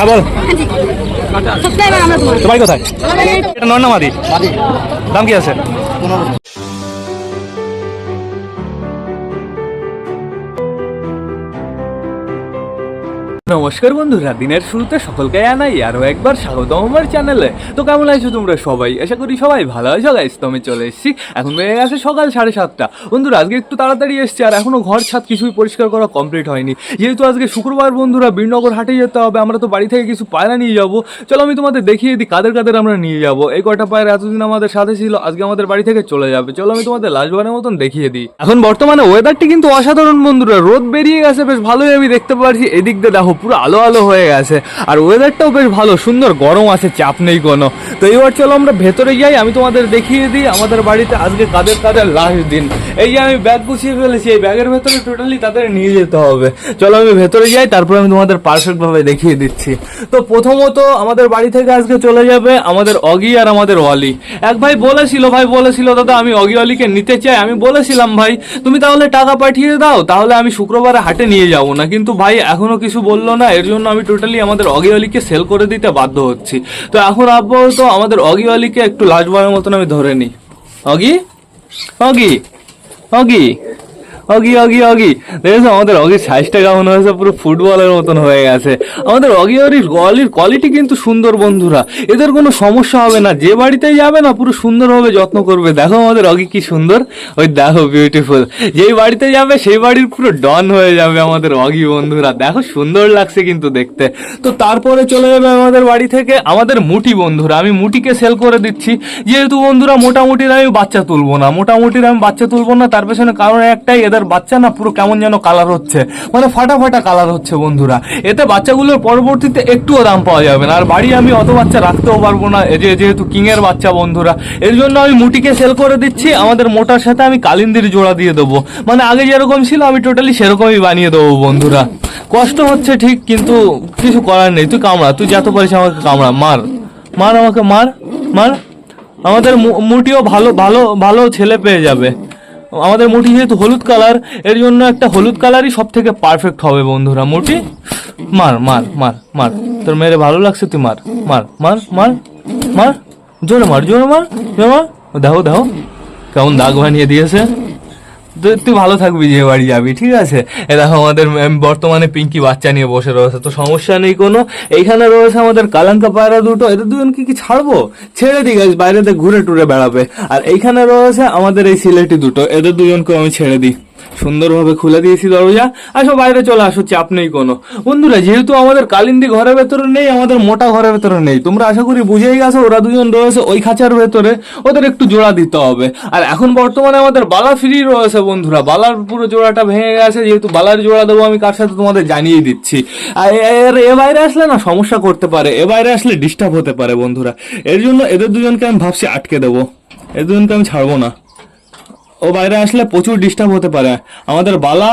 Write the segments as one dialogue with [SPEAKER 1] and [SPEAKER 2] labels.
[SPEAKER 1] হ্যাঁ বল, তোমার কোথায়? এটা নর না মাদি? দাম কি আছে? নমস্কার বন্ধুরা, দিনের শুরুতে সকলকে জানাই আরও একবার স্বাগতম আমার চ্যানেলে। তো কেমন আছো তোমরা সবাই? আশা করি সবাই ভালো আছো গাইস। তো আমি চলে এসেছি, এখন বেড়ে গেছে সকাল 7:30। বন্ধুরা আজকে একটু তাড়াতাড়ি এসেছি, আর এখনও ঘর ছাদ কিছুই পরিষ্কার করা কমপ্লিট হয়নি, যেহেতু আজকে শুক্রবার। বন্ধুরা বীরনগর হাটে যেতে হবে, আমরা তো বাড়ি থেকে কিছু পায়রা নিয়ে যাবো। চলো আমি তোমাদের দেখিয়ে দিই কাদের কাদের আমরা নিয়ে যাবো। এই কটা পায়রা এতদিন আমাদের সাথে ছিল, আজকে আমাদের বাড়ি থেকে চলে যাবে। চলো আমি তোমাদের লাস্টবারের মতন দেখিয়ে দিই। এখন বর্তমানে ওয়েদারটি কিন্তু অসাধারণ বন্ধুরা, রোদ বেরিয়ে গেছে বেশ ভালোই, আমি দেখতে পাচ্ছি। এদিক দিয়ে দেখো পুরো আলো আলো হয়ে গেছে, আর ওয়েদারটাও বেশ ভালো সুন্দর গরম আছে, চাপ নেই কোনো। তো এবার চলো আমরা ভেতরে যাই, আমি তোমাদের দেখিয়ে দিই আমাদের বাড়িতে আজকে কাদের কাদের লাস্ট দিন। এই যে আমি ব্যাগ গুছিয়ে ফেলেছি, এই ব্যাগের ভেতরে টোটালি তাদের নিয়ে যেতে হবে। চলো আমি ভেতরে যাই, তারপর আমি তোমাদের পারফেক্ট ভাবে দেখিয়ে দিচ্ছি। তো প্রথমত আমাদের বাড়ি থেকে আজকে চলে যাবে আমাদের অগি আর আমাদের অলি। এক ভাই বলেছিল দাদা আমি অগি অলিকে নিতে চাই। আমি বলেছিলাম ভাই তুমি তাহলে টাকা পাঠিয়ে দাও, তাহলে আমি শুক্রবারে হাটে নিয়ে যাবো না। কিন্তু ভাই এখনো কিছু বললো না, এর জন্য আমি টোটালি আমাদের অগি অলিকে সেল করে দিতে বাধ্য হচ্ছি। তো এখন আপাতত আমাদের অগি অলিকে একটু লাস্টবারের মতন আমি ধরে নিই। অগি অগি অগি অগি অগি অগি দেখেছো আমাদের অগির সাইজটা কেমন হয়েছে, পুরো ফুটবলের মতন হয়ে গেছে। আমাদের অগি অলির কোয়ালিটি কিন্তু সুন্দর বন্ধুরা, এদের কোনো সমস্যা হবে না। যে বাড়িতেই যাবে না পুরো সুন্দরভাবে যত্ন করবে। দেখো আমাদের অগি কি সুন্দর, ওই দেখো বিউটিফুল। যেই বাড়িতে যাবে সেই বাড়ির পুরো ডন হয়ে যাবে আমাদের অগি বন্ধুরা। দেখো সুন্দর লাগছে কিন্তু দেখতে। তো তারপরে চলে যাবে আমাদের বাড়ি থেকে আমাদের মুটি বন্ধুরা। আমি মুটিকে সেল করে দিচ্ছি, যেহেতু বন্ধুরা মোটামুটির আমি বাচ্চা তুলবো না। তার পেছনে কারণ একটাই, এদের বাচ্চা না পুরো কেমন যেন কালার হচ্ছে, মানে ফাটা ফাটা কালার হচ্ছে বন্ধুরা। এতে বাচ্চাগুলোর পরবর্তীতে একটুও দাম পাওয়া যাবে না, আর বাড়ি আমি অত বাচ্চা রাখতেও পারবো না, যেহেতু কিং এর বাচ্চা বন্ধুরা। এর জন্য আমি মুটিকে সেল করে দিচ্ছি। আমাদের মোটার সাথে আমি কালিন্দির জোড়া দিয়ে দেবো, মানে আগে যেরকম ছিল আমি টোটালি সেরকমই বানিয়ে দেবো বন্ধুরা। কষ্ট হচ্ছে ঠিক, কিন্তু কিছু করার নেই। তুই কামড়া, তুই যত পারিস আমাকে কামড়া, মার আমাকে মার। আমাদের মুটিও ভালো ভালো ভালো ছেলে পেয়ে যাবে। আমাদের মুটি যেহেতু হলুদ কালার, এর জন্য একটা হলুদ কালারই সব থেকে পারফেক্ট হবে বন্ধুরা। মুটি মার মার মার মার, তোর মেরে ভালো লাগছে, তুই মার মার মার মার মার, জোরে মার জোরে মার জোরে মার। দেখো কেমন দাগ বানিয়ে দিয়েছে। তুই ভালো থাকবি, যে বাড়ি যাবি, ঠিক আছে। এ দেখো আমাদের বর্তমানে পিঙ্কি বাচ্চা নিয়ে বসে রয়েছে, তো সমস্যা নেই কোনো। এইখানে রয়েছে আমাদের কালাঙ্কা পায়রা দুটো, এদের দুজনকে কি ছাড়বো? ছেড়ে দিই গাছ, বাইরেতে ঘুরে টুরে বেড়াবে। আর এইখানে রয়েছে আমাদের এই সিলেটি দুটো, এদের দুজনকে আমি ছেড়ে দিই। সুন্দরভাবে খুলে দিয়েছি দরজা, আসো বাইরে চলে আসো, চাপ নেই কোনো। বন্ধুরা যেহেতু আমাদের কালিন্দি ঘরের ভেতরে নেই, আমাদের মোটা ঘরের ভেতরে নেই, তোমরা আশা করি বুঝেই গেছো। ওরা দুজন রয়েছে ওই খাঁচার ভেতরে, ওদের একটু জোড়া দিতে হবে। আর এখন বর্তমানে আমাদের বালা ফ্রি রয়েছে বন্ধুরা, বালার পুরো জোড়াটা ভেঙে গেছে, যেহেতু বালার জোড়া দেবো আমি কার সাথে তোমাদের জানিয়ে দিচ্ছি। আর এ বাইরে আসলে না সমস্যা করতে পারে, এ বাইরে আসলে ডিস্টার্ব হতে পারে বন্ধুরা। এর জন্য এদের দুজনকে আমি ভাবছি আটকে দেবো, এদের দুজনকে আমি ছাড়বো না। ও বাইরে আসলে প্রচুর ডিস্টার্ব হতে পারে, আমাদের বালা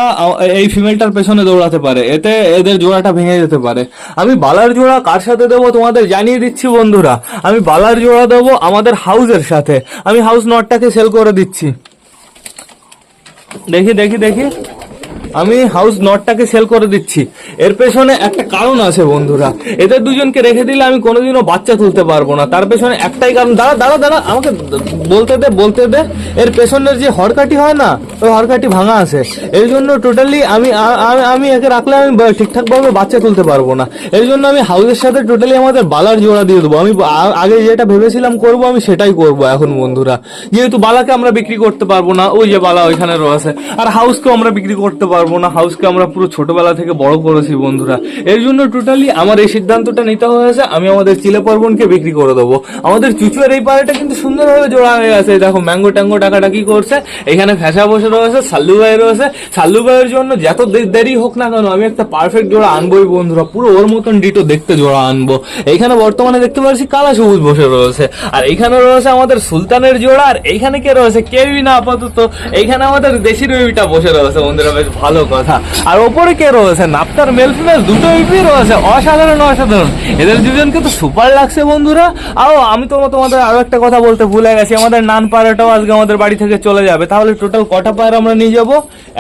[SPEAKER 1] এই ফিমেলটার পেছনে দৌড়াতে পারে, এতে এদের জোড়াটা ভেঙে যেতে পারে। আমি বালার জোড়া কার সাথে দেবো তোমাদের জানিয়ে দিচ্ছি বন্ধুরা। আমি বালার জোড়া দেবো আমাদের হাউসের সাথে। আমি হাউস নটটাকে সেল করে দিচ্ছি। দেখি আমি হাউস নটটাকে সেল করে দিচ্ছি। এর পেছনে একটা কারণ আছে বন্ধুরা, এদের দুজনকে রেখে দিলে আমি কোনোদিনও বাচ্চা তুলতে পারবো না। তার পেছনে একটাই কারণ, দাঁড়া আমাকে বলতে দে। এর পেছনের যে হরকাটি হয় না, ওই হরকাটি ভাঙা আছে, এর জন্য টোটালি আমি একে রাখলে আমি ঠিকঠাক ভাবে বাচ্চা তুলতে পারবো না। এর জন্য আমি হাউসের সাথে টোটালি আমাদের বালার জোড়া দিয়ে দেবো। আমি আগে যেটা ভেবেছিলাম করবো আমি সেটাই করবো এখন বন্ধুরা, যেহেতু বালাকে আমরা বিক্রি করতে পারবো না, ওই যে বালা ওইখানে রয়েছে। আর হাউসকেও আমরা বিক্রি করতে পারবো না, হাউসকে আমরা পুরো ছোটবেলা থেকে বড় করেছি বন্ধুরা। এর জন্য টোটালি আমার এই সিদ্ধান্তটা নিতে হয়েছে, আমি আমাদের চিলে পর্বনকে বিক্রি করে দেবো। আমাদের চুচুয়ের এই পাড়াটা কিন্তু সুন্দরভাবে জোড়া হয়ে গেছে, দেখো ম্যাঙ্গো ট্যাঙ্গো টাকাটাকি করছে। এখানে ফ্যাসা বসে রয়েছে, সাল্লু ভাই রয়েছে। সাল্লু ভাইয়ের জন্য যত দেরি হোক না কেন আমি একটা পারফেক্ট জোড়া আনবোই বন্ধুরা, পুরো ওর মতন ডিটো দেখতে জোড়া আনবো। এইখানে বর্তমানে দেখতে পাচ্ছি কালা সবুজ বসে রয়েছে, আর এইখানে রয়েছে আমাদের সুলতানের জোড়া। আর এইখানে কে রয়েছে? কেউই না আপাতত। এইখানে আমাদের দেশি রবিটা বসে রয়েছে বন্ধুরা, বেশ ভালো কথা। আর ওপরে কে রয়েছে? নাপ্তার মেল ফিমেল দুটো ইপি রয়েছে, অসাধারণ। এদের দুজনকে তো সুপার লাগছে বন্ধুরা। আমি তোমাদের আরো একটা কথা বলতে ভুলে গেছি, আমাদের নান পায়রাটাও আজকে আমাদের বাড়ি থেকে চলে যাবে। তাহলে টোটাল কটা পায়রা আমরা নিয়ে যাবো?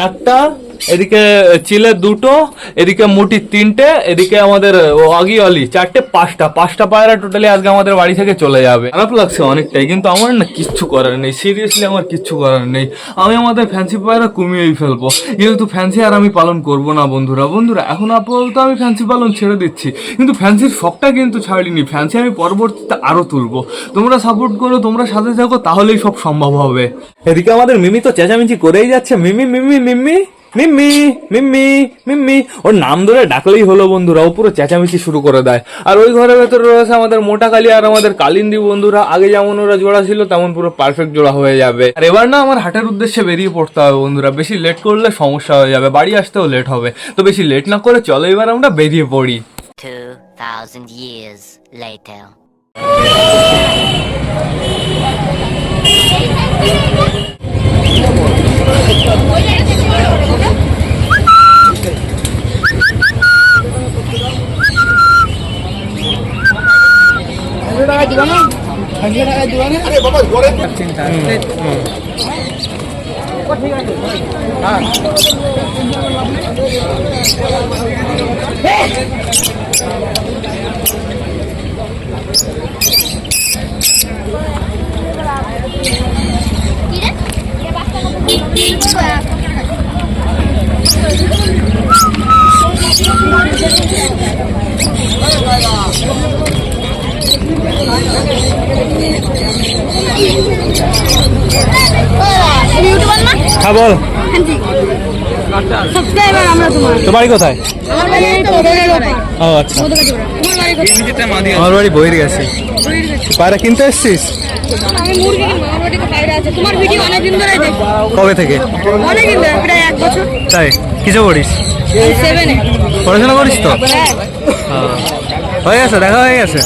[SPEAKER 1] 1 এদিকে চিলে 2টো, এদিকে মুটি 3টে, এদিকে আমাদের অগি অলি 4টে, 5টা পায়রা টোটালি আজকে আমাদের বাড়ি থেকে চলে যাবে। খারাপ লাগছে অনেকটাই, কিন্তু আমার না কিচ্ছু করার নেই, সিরিয়াসলি আমার কিচ্ছু করার নেই। আমি আমাদের ফ্যান্সি পায়রা কমিয়েই ফেলবো, যেহেতু ফ্যান্সি আর আমি পালন করবো না বন্ধুরা। এখন আপাতত আমি ফ্যান্সি পালন ছেড়ে দিচ্ছি, কিন্তু ফ্যান্সির শখটা কিন্তু ছাড়িনি। ফ্যান্সি আমি পরবর্তীতে আরো তুলবো। তোমরা সাপোর্ট করো, তোমরা সাথে থাকো, তাহলেই সব সম্ভব হবে। এদিকে আমাদের মিমি তো চেঁচামেচি করেই যাচ্ছে, মিমি মিমি মিমি মিম্মি মিম্মি মিম্মি, ওর নাম ধরে ডাকলেই হলো বন্ধুরা, ও পুরো চেঁচামেচি শুরু করে দেয়। আর ওই ঘরের ভেতরে রয়েছে আমাদের মোটা কালী আর আমাদের কালিন্দি বন্ধুরা। আগে যেমন ওরা জোড়া ছিল তেমন পুরো পারফেক্ট জোড়া হয়ে যাবে। আর এবার না আমার হাটের উদ্দেশ্যে বেরিয়ে পড়তে হবে বন্ধুরা, বেশি লেট করলে সমস্যা হয়ে যাবে, বাড়ি আসতেও লেট হবে। তো বেশি লেট না করে চলো এবার আমরা বেরিয়ে পড়ি।
[SPEAKER 2] 2000 years later.
[SPEAKER 1] হ্যাঁ বল, তোর বাড়ি কোথায়? ও আচ্ছা, আমার বাড়ি বইয়ের গেছে। পায়রা কিনতে এসছিস? কবে থেকে? তাই, কিছু করিস? পড়াশোনা করিস তো? হয়ে গেছে, দেখা হয়ে গেছে।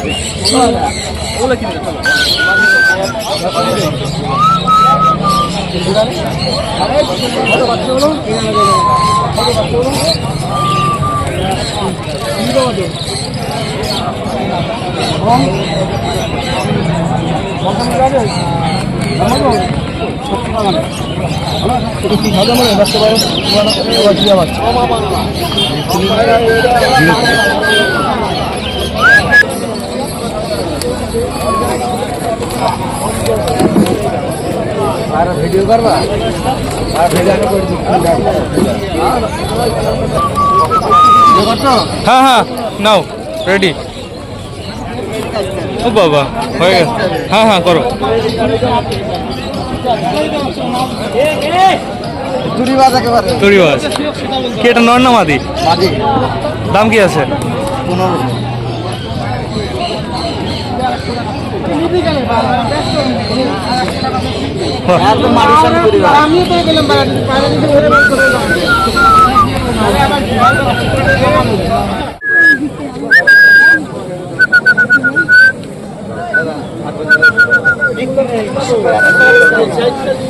[SPEAKER 1] ভিডিও করবা? হ্যাঁ হ্যাঁ, নাও রেডি। ও বাবা, হয়ে গেছে। হ্যাঁ হ্যাঁ করো। তুড়িবাজ কি এটা নর না মাদি? দাম কি আছে?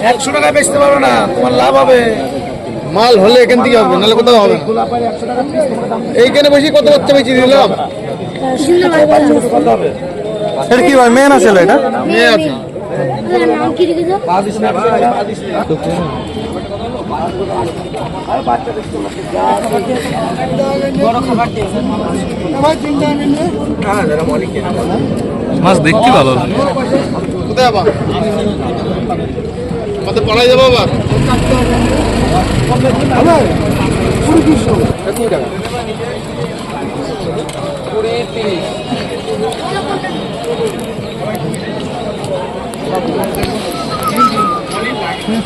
[SPEAKER 3] 100 টাকায় বেচতে পারো না, তোমার লাভ হবে। মাল হলে এখান থেকে হবে, নাহলে কোথাও হবে। এইখানে বসে কত বাচ্চা বেশি দিলাম।
[SPEAKER 1] এটা কি ভাই, মেয়ে না ছেলে? এটা
[SPEAKER 3] মেয়ে আছে।
[SPEAKER 1] মাছ দেখতে ভালো।
[SPEAKER 3] কোথায় আবার আমাদের পাড়ায় যাবো আবার।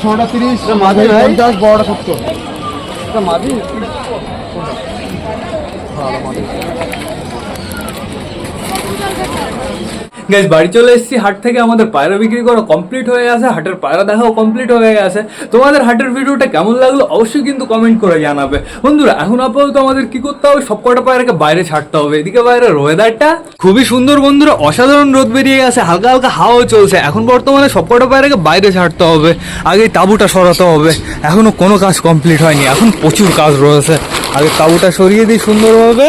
[SPEAKER 3] ছোটা 30, মাঝে 50, বড়টা 70। মাঝে
[SPEAKER 1] গাইস বাড়ি চলে এসেছি হাট থেকে। আমাদের পায়রা বিক্রি করা কমপ্লিট হয়ে গেছে, হাটের পায়রা দেখাও কমপ্লিট হয়ে গেছে। তোমাদের হাটের ভিডিওটা কেমন লাগলো অবশ্যই কিন্তু কমেন্ট করে জানাবে বন্ধুরা। এখন আপাতত আমাদের কি করতে হবে, সবকটা পায়রাকে বাইরে ছাড়তে হবে। এদিকে বাইরের ওয়েদারটা খুবই সুন্দর বন্ধুরা, অসাধারণ রোদ বেরিয়ে গেছে, হালকা হালকা হাওয়াও চলছে। এখন বর্তমানে সবকটা পায়রাকে বাইরে ছাড়তে হবে, আগে তাঁবুটা সরাতে হবে। এখনো কোনো কাজ কমপ্লিট হয়নি, এখন প্রচুর কাজ রয়েছে। আগে তাঁবুটা সরিয়ে দিই সুন্দরভাবে,